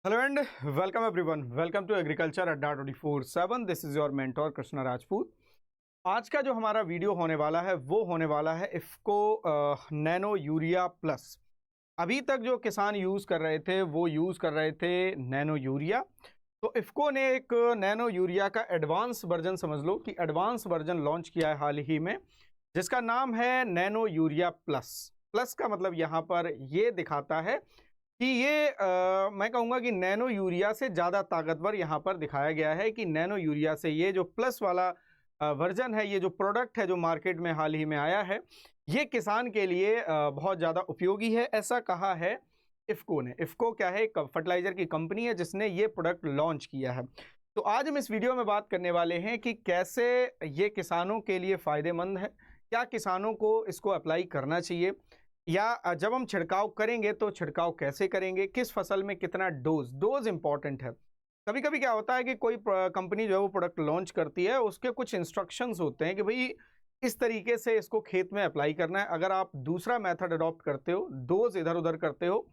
Hello and welcome everyone, welcome to agriculture Adda 24/7। This is your mentor Krishna Rajput. आज का जो हमारा वीडियो होने वाला है वो होने वाला है इफ़को नैनो यूरिया प्लस। अभी तक जो किसान यूज़ कर रहे थे वो यूज़ कर रहे थे नैनो यूरिया। तो इफ़को ने एक नैनो यूरिया का एडवांस वर्जन, समझ लो कि एडवांस वर्जन लॉन्च किया है हाल ही में, जिसका नाम है नैनो यूरिया प्लस। प्लस का मतलब यहाँ पर ये दिखाता है कि ये मैं कहूँगा कि नैनो यूरिया से ज़्यादा ताकतवर यहाँ पर दिखाया गया है कि नैनो यूरिया से ये जो प्लस वाला वर्जन है, ये जो प्रोडक्ट है जो मार्केट में हाल ही में आया है, ये किसान के लिए बहुत ज़्यादा उपयोगी है, ऐसा कहा है इफ़को ने। इफ़को क्या है, एक फर्टिलाइज़र की कंपनी है जिसने ये प्रोडक्ट लॉन्च किया है। तो आज हम इस वीडियो में बात करने वाले हैं कि कैसे ये किसानों के लिए फ़ायदेमंद है, क्या किसानों को इसको अप्लाई करना चाहिए, या जब हम छिड़काव करेंगे तो छिड़काव कैसे करेंगे, किस फसल में कितना डोज इंपॉर्टेंट है। कभी कभी क्या होता है कि कोई कंपनी जो है वो प्रोडक्ट लॉन्च करती है, उसके कुछ इंस्ट्रक्शंस होते हैं कि भाई इस तरीके से इसको खेत में अप्लाई करना है। अगर आप दूसरा मेथड अडॉप्ट करते हो, डोज इधर उधर करते हो,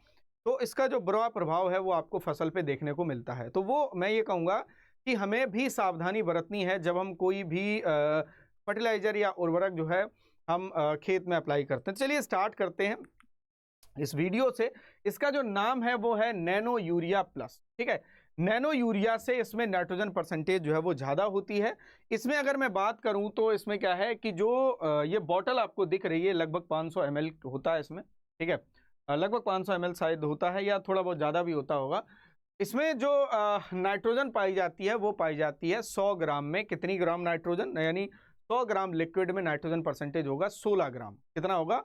तो इसका जो बुरा प्रभाव है वो आपको फसल पे देखने को मिलता है। तो वो मैं ये कहूँगा कि हमें भी सावधानी बरतनी है जब हम कोई भी फर्टिलाइजर या उर्वरक जो है हम खेत में अप्लाई करते हैं। चलिए स्टार्ट करते हैं इस वीडियो से। इसका जो नाम है वो है नैनो यूरिया प्लस, ठीक है। नैनो यूरिया से इसमें नाइट्रोजन परसेंटेज जो है वो ज़्यादा होती है। इसमें अगर मैं बात करूं तो इसमें क्या है कि जो ये बॉटल आपको दिख रही है, लगभग 500 ml होता है इसमें, ठीक है। लगभग 500 ml शायद होता है, या थोड़ा बहुत ज़्यादा भी होता होगा। इसमें जो नाइट्रोजन पाई जाती है वो पाई जाती है 100 ग्राम में। कितनी ग्राम नाइट्रोजन, यानी 100 ग्राम लिक्विड में नाइट्रोजन परसेंटेज होगा 16 ग्राम। कितना होगा?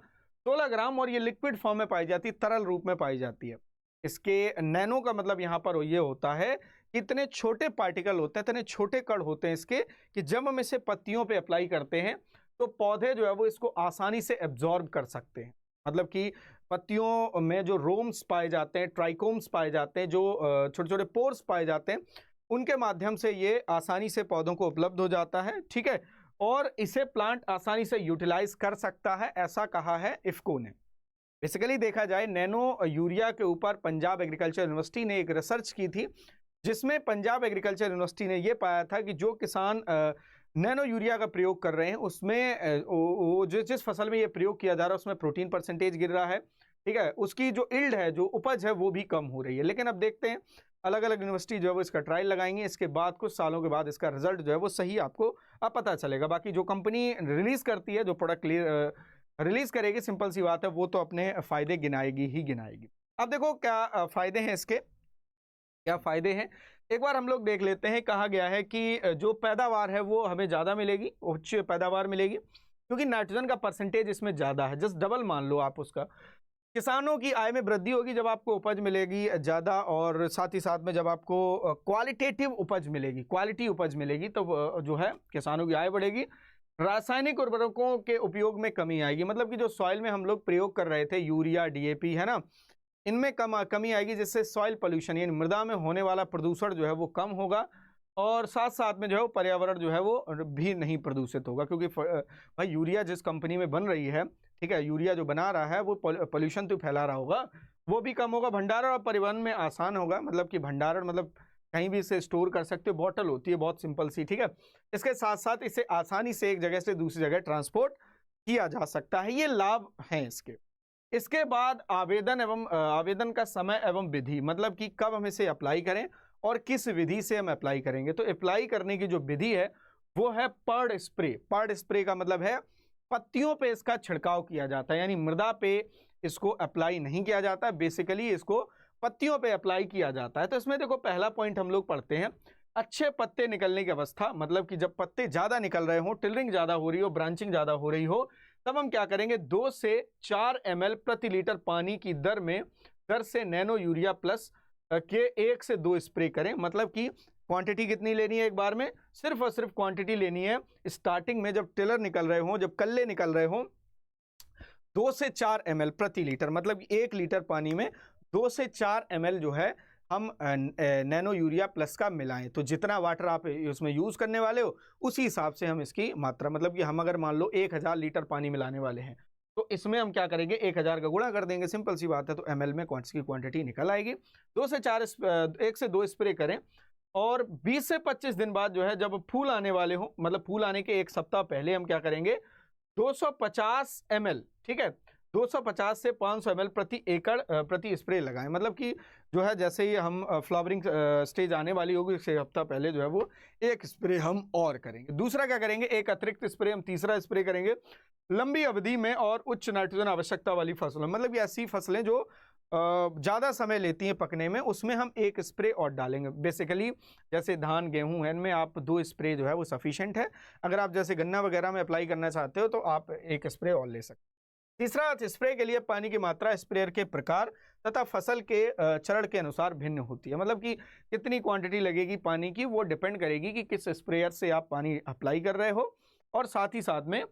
16 ग्राम। और ये लिक्विड फॉर्म में पाई जाती है, तरल रूप में पाई जाती है। इसके नैनो का मतलब यहाँ पर ये होता है कि इतने छोटे पार्टिकल होते हैं, इतने छोटे कण होते हैं इसके, कि जब हम इसे पत्तियों पे अप्लाई करते हैं तो पौधे जो है वो इसको आसानी से एब्जॉर्ब कर सकते हैं। मतलब कि पत्तियों में जो रोम्स पाए जाते हैं, ट्राइकोम्स पाए जाते हैं, जो छोटे छोटे पोर्स पाए जाते हैं, उनके माध्यम से ये आसानी से पौधों को उपलब्ध हो जाता है, ठीक है। और इसे प्लांट आसानी से यूटिलाइज कर सकता है, ऐसा कहा है इफ़को ने। बेसिकली देखा जाए, नैनो यूरिया के ऊपर पंजाब एग्रीकल्चर यूनिवर्सिटी ने एक रिसर्च की थी, जिसमें पंजाब एग्रीकल्चर यूनिवर्सिटी ने यह पाया था कि जो किसान नैनो यूरिया का प्रयोग कर रहे हैं उसमें वो जिस फसल में ये प्रयोग किया जा रहा है उसमें प्रोटीन परसेंटेज गिर रहा है, ठीक है। उसकी जो इल्ड है, जो उपज है, वो भी कम हो रही है। लेकिन अब देखते हैं, अलग अलग यूनिवर्सिटी जो है वो इसका ट्रायल लगाएंगे, इसके बाद कुछ सालों के बाद इसका रिजल्ट जो है वो सही आपको पता चलेगा। बाकी जो कंपनी रिलीज करती है, जो प्रोडक्ट रिलीज करेगी, सिंपल सी बात है, वो तो अपने फायदे गिनाएगी ही गिनाएगी। अब देखो क्या फायदे हैं इसके, क्या फायदे हैं, एक बार हम लोग देख लेते हैं। कहा गया है कि जो पैदावार है वो हमें ज़्यादा मिलेगी, उच्च पैदावार मिलेगी, क्योंकि नाइट्रोजन का परसेंटेज इसमें ज़्यादा है। जस्ट डबल मान लो आप उसका। किसानों की आय में वृद्धि होगी जब आपको उपज मिलेगी ज़्यादा, और साथ ही साथ में जब आपको क्वालिटेटिव उपज मिलेगी, क्वालिटी उपज मिलेगी, तो जो है किसानों की आय बढ़ेगी। रासायनिक उर्वरकों के उपयोग में कमी आएगी, मतलब कि जो सॉइल में हम लोग प्रयोग कर रहे थे, यूरिया, डीएपी, है ना, इनमें कमी आएगी, जिससे सॉइल पोल्यूशन यानी मृदा में होने वाला प्रदूषण जो है वो कम होगा। और साथ साथ में जो है वो पर्यावरण जो है वो भी नहीं प्रदूषित होगा, क्योंकि भाई यूरिया जिस कंपनी में बन रही है, ठीक है, यूरिया जो बना रहा है वो पोल्यूशन तो फैला रहा होगा, वो भी कम होगा। भंडारण और परिवहन में आसान होगा, मतलब कि भंडारण मतलब कहीं भी इसे स्टोर कर सकते हो, बॉटल होती है बहुत सिंपल सी, ठीक है। इसके साथ साथ इसे आसानी से एक जगह से दूसरी जगह ट्रांसपोर्ट किया जा सकता है, ये लाभ हैं इसके। इसके बाद आवेदन का समय एवं विधि, मतलब कि कब हम इसे अप्लाई करें और किस विधि से हम अप्लाई करेंगे। तो अप्लाई करने की जो विधि है वो है पर्ड स्प्रे। पर्ड स्प्रे का मतलब है पत्तियों पे इसका छिड़काव किया जाता है, यानी मृदा पे इसको अप्लाई नहीं किया जाता, बेसिकली इसको पत्तियों पे अप्लाई किया जाता है। तो इसमें देखो, पहला पॉइंट हम लोग पढ़ते हैं, अच्छे पत्ते निकलने की अवस्था, मतलब कि जब पत्ते ज़्यादा निकल रहे हो, टिलरिंग ज़्यादा हो रही हो, ब्रांचिंग ज़्यादा हो रही हो, तब हम क्या करेंगे, 2 से 4 ml प्रति लीटर पानी की दर से नैनो यूरिया प्लस के 1 से 2 स्प्रे करें। मतलब कि क्वांटिटी कितनी लेनी है एक बार में, सिर्फ और सिर्फ क्वांटिटी लेनी है स्टार्टिंग में, जब टिलर निकल रहे हो, जब कल्ले निकल रहे हो, 2 से 4 ml प्रति लीटर, मतलब 1 लीटर पानी में 2 से 4 ml जो है हम नैनो यूरिया प्लस का मिलाएं। तो जितना वाटर आप उसमें यूज़ करने वाले हो उसी हिसाब से हम इसकी मात्रा, मतलब कि हम अगर मान लो 1000 लीटर पानी मिलाने वाले हैं तो इसमें हम क्या करेंगे, 1000 का गुणा कर देंगे, सिंपल सी बात है। तो ml में की क्वांटिटी निकल आएगी। 1 से 2 स्प्रे करें और 20 से 25 दिन बाद जो है जब फूल आने वाले हो, मतलब फूल आने के एक सप्ताह पहले हम क्या करेंगे, 250 ml, ठीक है, 250 से 500 ml प्रति एकड़ प्रति स्प्रे लगाएं। मतलब कि जो है जैसे ही हम फ्लावरिंग स्टेज आने वाली होगी, उससे हफ्ता पहले जो है वो एक स्प्रे हम और करेंगे। दूसरा क्या करेंगे, एक अतिरिक्त स्प्रे हम तीसरा स्प्रे करेंगे लंबी अवधि में और उच्च नाइट्रोजन आवश्यकता वाली फसलों, मतलब ऐसी फसलें जो ज़्यादा समय लेती हैं पकने में, उसमें हम एक स्प्रे और डालेंगे। बेसिकली जैसे धान गेहूं है, इनमें आप 2 स्प्रे जो है वो सफिशिएंट है। अगर आप जैसे गन्ना वगैरह में अप्लाई करना चाहते हो तो आप एक स्प्रे और ले सकते हैं। तीसरा, स्प्रे के लिए पानी की मात्रा स्प्रेयर के प्रकार तथा फसल के चरण के अनुसार भिन्न होती है। मतलब कि कितनी क्वांटिटी लगेगी पानी की, वो डिपेंड करेगी कि किस स्प्रेयर से आप पानी अप्लाई कर रहे हो, और साथ ही साथ में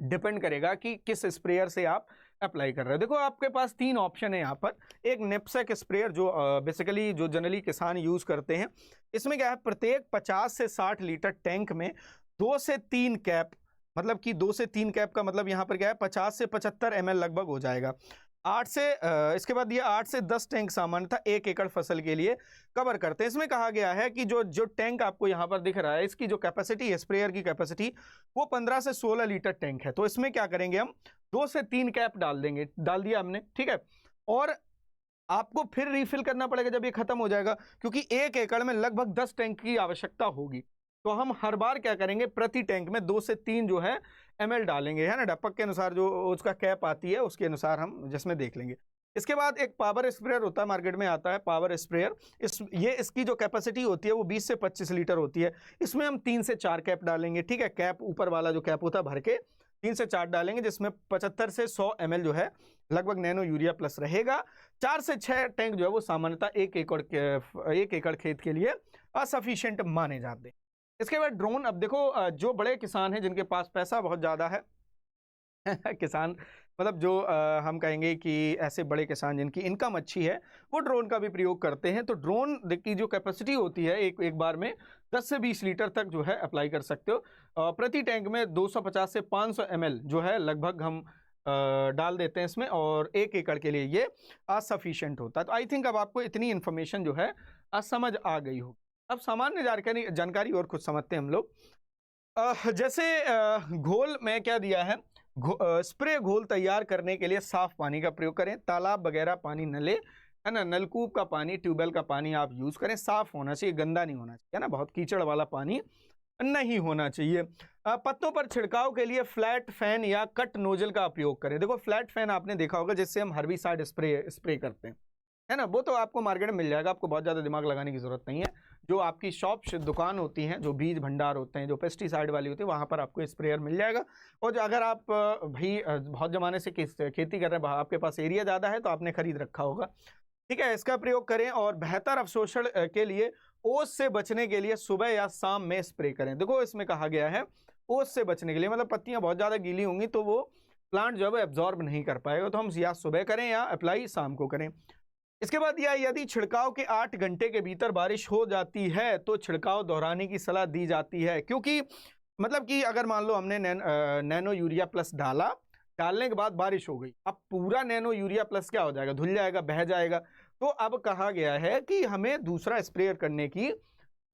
डिपेंड करेगा कि किस स्प्रेयर से आप अप्लाई कर रहे हो। देखो आपके पास 3 ऑप्शन है यहाँ पर। एक नेपसेक स्प्रेयर जो बेसिकली जो जनरली किसान यूज करते हैं, इसमें क्या है, प्रत्येक 50 से 60 लीटर टैंक में 2 से 3 कैप, मतलब कि 2 से 3 कैप का मतलब यहाँ पर क्या है, 50 से 75 ml लगभग हो जाएगा। इसके बाद ये 8 से 10 टैंक सामान्यतः 1 एकड़ फसल के लिए कवर करते हैं। इसमें कहा गया है कि जो टैंक आपको यहाँ पर दिख रहा है, इसकी जो कैपेसिटी है, स्प्रेयर की कैपेसिटी, वो 15 से 16 लीटर टैंक है। तो इसमें क्या करेंगे, हम 2 से 3 कैप डाल देंगे, डाल दिया हमने, ठीक है। और आपको फिर रिफिल करना पड़ेगा जब ये खत्म हो जाएगा, क्योंकि 1 एकड़ में लगभग 10 टैंक की आवश्यकता होगी। तो हम हर बार क्या करेंगे, प्रति टैंक में 2 से 3 जो है ml डालेंगे, है ना, डपक के अनुसार जो उसका कैप आती है उसके अनुसार हम जिसमें देख लेंगे। इसके बाद एक पावर स्प्रेयर होता है, मार्केट में आता है पावर स्प्रेयर। इसकी जो कैपेसिटी होती है वो 20 से 25 लीटर होती है। इसमें हम 3 से 4 कैप डालेंगे, ठीक है। कैप ऊपर वाला जो कैप होता है भर के 3 से 4 डालेंगे, जिसमें 75 से 100 ml जो है लगभग नैनो यूरिया प्लस रहेगा। 4 से 6 टैंक जो है वो सामान्यतः 1 एकड़ खेत के लिए असफिशिएंट माने जाते हैं। इसके बाद ड्रोन। अब देखो जो बड़े किसान हैं जिनके पास पैसा बहुत ज़्यादा है किसान मतलब जो हम कहेंगे कि ऐसे बड़े किसान जिनकी इनकम अच्छी है, वो ड्रोन का भी प्रयोग करते हैं। तो ड्रोन की जो कैपेसिटी होती है एक बार में 10 से 20 लीटर तक जो है अप्लाई कर सकते हो। प्रति टैंक में 250 से 500 ml जो है लगभग हम डाल देते हैं इसमें, और 1 एकड़ के लिए ये असफिशिएंट होता है। तो आई थिंक अब आपको इतनी इन्फॉर्मेशन जो है समझ आ गई हो। अब सामान्य जानकारी और कुछ समझते हैं हम लोग। जैसे घोल में क्या दिया है, स्प्रे घोल तैयार करने के लिए साफ पानी का प्रयोग करें। तालाब वगैरह पानी न ले, है ना, नलकूप का पानी, ट्यूबवेल का पानी आप यूज करें, साफ होना चाहिए, गंदा नहीं होना चाहिए, है ना, बहुत कीचड़ वाला पानी नहीं होना चाहिए। पत्तों पर छिड़काव के लिए फ्लैट फैन या कट नोजल का उपयोग करें। देखो फ्लैट फैन आपने देखा होगा जिससे हम हर्बिसाइड स्प्रे करते हैं, है ना, वो तो आपको मार्केट में मिल जाएगा, आपको बहुत ज़्यादा दिमाग लगाने की जरूरत नहीं है। जो आपकी शॉप दुकान होती हैं, जो बीज भंडार होते हैं, जो पेस्टिसाइड वाली होती है, वहाँ पर आपको स्प्रेयर मिल जाएगा। और अगर आप भाई बहुत ज़माने से खेती कर रहे हैं, आपके पास एरिया ज़्यादा है, तो आपने खरीद रखा होगा, ठीक है, इसका प्रयोग करें। और बेहतर अवशोषण के लिए ओस से बचने के लिए सुबह या शाम में स्प्रे करें। देखो इसमें कहा गया है ओस से बचने के लिए, मतलब पत्तियाँ बहुत ज़्यादा गीली होंगी तो वो प्लांट जो है वो एब्जॉर्ब नहीं कर पाएगा, तो हम या सुबह करें या अप्लाई शाम को करें। इसके बाद यदि छिड़काव के 8 घंटे के भीतर बारिश हो जाती है तो छिड़काव दोहराने की सलाह दी जाती है। क्योंकि मतलब कि अगर मान लो हमने नैनो यूरिया प्लस डालने के बाद बारिश हो गई, अब पूरा नैनो यूरिया प्लस क्या हो जाएगा, धुल जाएगा, बह जाएगा। तो अब कहा गया है कि हमें दूसरा स्प्रे करने की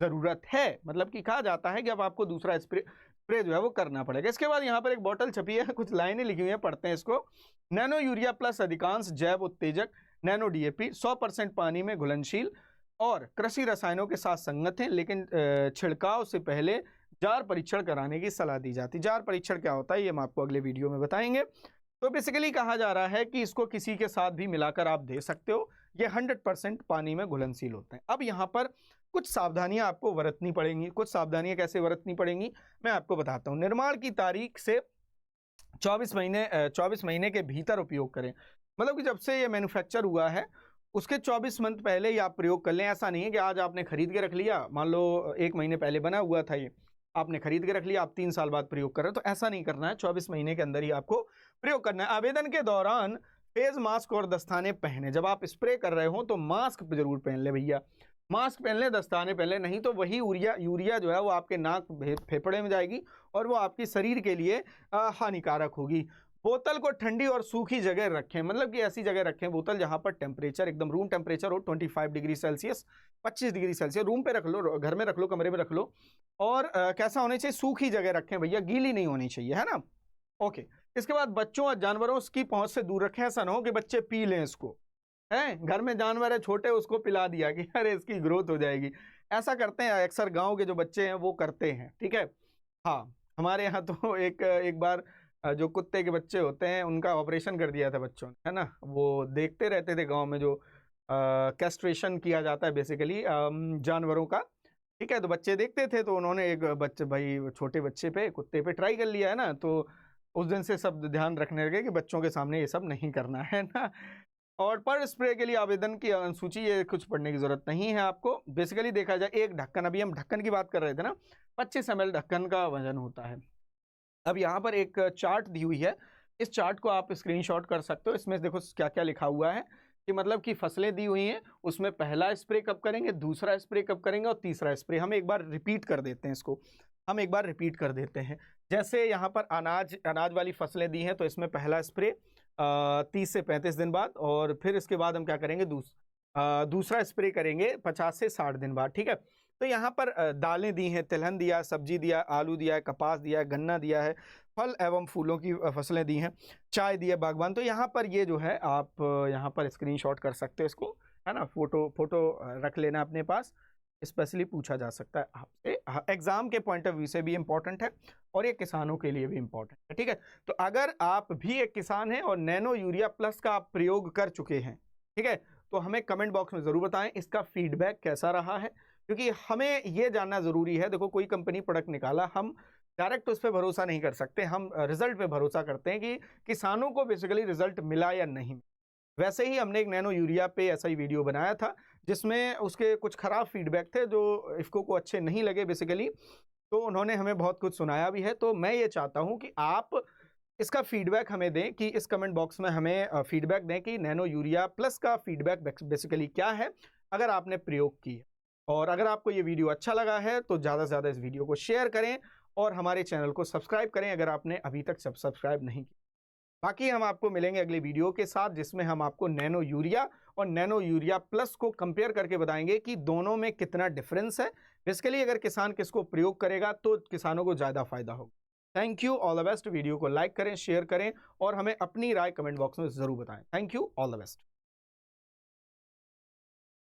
जरूरत है, मतलब कि कहा जाता है कि अब आपको दूसरा स्प्रे जो है वो करना पड़ेगा। इसके बाद यहाँ पर एक बोतल छपी है, कुछ लाइनें लिखी हुई हैं, पढ़ते हैं इसको। नैनो यूरिया प्लस अधिकांश जैव उत्तेजक नैनो डीएपी 100% पानी में घुलनशील और कृषि रसायनों के साथ संगत हैं, लेकिन छिड़काव से पहले जार परीक्षण कराने की सलाह दी जाती है। जार परीक्षण क्या होता है ये हम आपको अगले वीडियो में बताएंगे। तो बेसिकली कहा जा रहा है कि इसको किसी के साथ भी मिलाकर आप दे सकते हो, ये 100% पानी में घुलनशील होते हैं। अब यहाँ पर कुछ सावधानियां आपको बरतनी पड़ेंगी। कुछ सावधानियां कैसे बरतनी पड़ेंगी मैं आपको बताता हूँ। निर्माण की तारीख से 24 महीने के भीतर उपयोग करें, मतलब कि जब से ये मैन्युफैक्चर हुआ है उसके 24 मंथ पहले ही आप प्रयोग कर लें। ऐसा नहीं है कि आज आपने खरीद के रख लिया, मान लो 1 महीने पहले बना हुआ था ये, आपने खरीद के रख लिया, आप 3 साल बाद प्रयोग कर रहे हो, तो ऐसा नहीं करना है। 24 महीने के अंदर ही आपको प्रयोग करना है। आवेदन के दौरान फेस मास्क और दस्ताने पहने। जब आप स्प्रे कर रहे हो तो मास्क जरूर पहन ले भैया, मास्क पहन लें, दस्ताने पहन लें, नहीं तो वही यूरिया जो है वो आपके नाक फेफड़े में जाएगी और वो आपकी शरीर के लिए हानिकारक होगी। बोतल को ठंडी और सूखी जगह रखें, मतलब कि ऐसी जगह रखें बोतल जहां पर टेम्परेचर एकदम रूम टेम्परेचर हो 25 degree Celsius, 25 degree Celsius. Room पे रख लो, घर में रख लो, कमरे में रख लो। और कैसा होना चाहिए, सूखी जगह रखें भैया, गीली नहीं होनी चाहिए, है ना। ओके, इसके बाद बच्चों और जानवरों की पहुंच से दूर रखें। ऐसा ना हो कि बच्चे पी लें इसको, है घर में जानवर है छोटे, उसको पिला दिया कि अरे इसकी ग्रोथ हो जाएगी। ऐसा करते हैं अक्सर गांव के जो बच्चे हैं वो करते हैं, ठीक है। हाँ, हमारे यहाँ तो एक बार जो कुत्ते के बच्चे होते हैं उनका ऑपरेशन कर दिया था बच्चों ने, है ना। वो देखते रहते थे गांव में जो कैस्ट्रेशन किया जाता है बेसिकली जानवरों का, ठीक है। तो बच्चे देखते थे, तो उन्होंने एक बच्चे भाई छोटे बच्चे पे, कुत्ते पे ट्राई कर लिया, है ना। तो उस दिन से सब ध्यान रखने लगे कि बच्चों के सामने ये सब नहीं करना है ना। और पर स्प्रे के लिए आवेदन की अनुसूची, ये कुछ पढ़ने की जरूरत नहीं है आपको। बेसिकली देखा जाए एक ढक्कन, अभी हम ढक्कन की बात कर रहे थे ना, 25 ml ढक्कन का वजन होता है। अब यहाँ पर एक चार्ट दी हुई है, इस चार्ट को आप स्क्रीनशॉट कर सकते हो। इसमें देखो क्या क्या लिखा हुआ है कि मतलब कि फसलें दी हुई हैं, उसमें पहला स्प्रे कब करेंगे, दूसरा स्प्रे कब करेंगे और तीसरा स्प्रे। हम एक बार रिपीट कर देते हैं इसको, हम एक बार रिपीट कर देते हैं। जैसे यहाँ पर अनाज वाली फसलें दी हैं, तो इसमें पहला स्प्रे 30 से 35 दिन बाद, और फिर इसके बाद हम क्या करेंगे, दूसरा स्प्रे करेंगे 50 से 60 दिन बाद, ठीक है। तो यहाँ पर दालें दी हैं, तिलहन दिया, सब्जी दिया, आलू दिया है, कपास दिया है, गन्ना दिया है, फल एवं फूलों की फसलें दी हैं, चाय दी है, बागवान। तो यहाँ पर ये जो है आप यहाँ पर स्क्रीनशॉट कर सकते हो इसको, है ना। फोटो रख लेना अपने पास, स्पेशली पूछा जा सकता है आपसे, एग्जाम के पॉइंट ऑफ व्यू से भी इंपॉर्टेंट है और ये किसानों के लिए भी इंपॉर्टेंट है, ठीक है। तो अगर आप भी एक किसान हैं और नैनो यूरिया प्लस का आप प्रयोग कर चुके हैं, ठीक है, तो हमें कमेंट बॉक्स में जरूर बताएं इसका फीडबैक कैसा रहा है, क्योंकि हमें ये जानना जरूरी है। देखो, कोई कंपनी प्रोडक्ट निकाला, हम डायरेक्ट उस पर भरोसा नहीं कर सकते, हम रिजल्ट पे भरोसा करते हैं कि किसानों को बेसिकली रिजल्ट मिला या नहीं। वैसे ही हमने एक नैनो यूरिया पे ऐसा ही वीडियो बनाया था, जिसमें उसके कुछ खराब फीडबैक थे जो इफ्को को अच्छे नहीं लगे बेसिकली, तो उन्होंने हमें बहुत कुछ सुनाया भी है। तो मैं ये चाहता हूं कि आप इसका फीडबैक हमें दें, कि इस कमेंट बॉक्स में हमें फीडबैक दें कि नैनो यूरिया प्लस का फीडबैक बेसिकली क्या है, अगर आपने प्रयोग किया। और अगर आपको ये वीडियो अच्छा लगा है तो ज़्यादा से ज़्यादा इस वीडियो को शेयर करें और हमारे चैनल को सब्सक्राइब करें अगर आपने अभी तक सब्सक्राइब नहीं किया। बाकी हम आपको मिलेंगे अगले वीडियो के साथ, जिसमें हम आपको नैनो यूरिया और नैनो यूरिया प्लस को कंपेयर करके बताएंगे कि दोनों में कितना डिफरेंस है। बेसिकली अगर किसान किसको प्रयोग करेगा तो किसानों को ज़्यादा फायदा होगा। Thank you, all the best. Video को लाइक करें, शेयर करें और हमें अपनी राय कमेंट बॉक्स में ज़रूर बताएं। Thank you, all the best.